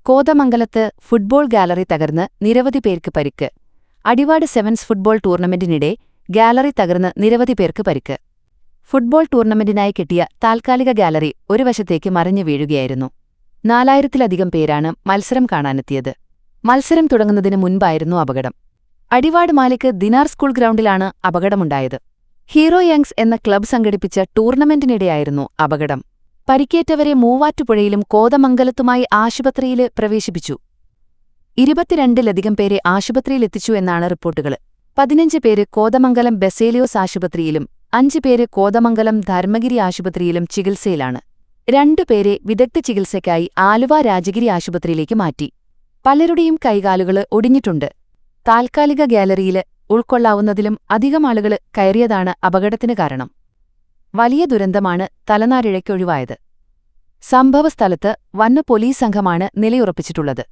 കോതമംഗലത്ത് football gallery തകർന്ന് നിരവധി പേർക്ക് പരിക്ക്. അടിവാട് സെവൻസ് ഫുട്ബോൾ ടൂർണമെന്റിനിടെ ഗാലറി തകർന്ന് നിരവധി പേർക്ക് പരിക്ക്. ഫുട്ബോൾ ടൂർണമെന്റിനായി കെട്ടിയ താൽക്കാലിക ഗാലറി ഒരു വശത്തേക്ക് മറിഞ്ഞു വീഴുകയായിരുന്നു. 4000-ലധികം പേരാണ് മത്സരം കാണാനെത്തിയത്. മത്സരം തുടങ്ങുന്നതിന് മുൻപായിരുന്നു അപകടം. അടിവാട് മാലിക് ദിനാർ സ്കൂൾ ഗ്രൗണ്ടിലാണ് അപകടമുണ്ടായത്. ഹീറോ യങ്സ് എന്ന ക്ലബ് സംഘടിപ്പിച്ച ടൂർണമെന്റിനിടെയായിരുന്നു അപകടം. പരിക്കേറ്റവരെ മൂവാറ്റുപുഴയിലും കോതമംഗലത്തുമായി ആശുപത്രിയിൽ പ്രവേശിപ്പിച്ചു. 22-ലധികം പേരെ ആശുപത്രിയിലെത്തിച്ചു എന്നാണ് റിപ്പോർട്ടുകൾ. 15 പേര് കോതമംഗലം ബെസേലിയോസ് ആശുപത്രിയിലും 5 പേര് കോതമംഗലം ധർമ്മഗിരി ആശുപത്രിയിലും ചികിത്സയിലാണ്. 2 പേരെ വിദഗ്ധ ചികിത്സയ്ക്കായി ആലുവ രാജഗിരി ആശുപത്രിയിലേക്ക് മാറ്റി. പലരുടെയും കൈകാലുകൾ ഒടിഞ്ഞിട്ടുണ്ട്. താൽക്കാലിക ഗാലറിയിൽ ഉൾക്കൊള്ളാവുന്നതിലും അധികം ആളുകൾ കയറിയതാണ് അപകടത്തിന് കാരണം. വലിയ ദുരന്തമാണ് തലനാരിഴയ്ക്കൊഴിവായത്. സംഭവസ്ഥലത്ത് വൻ പോലീസ് സംഘമാണ് നിലയുറപ്പിച്ചിട്ടുള്ളത്.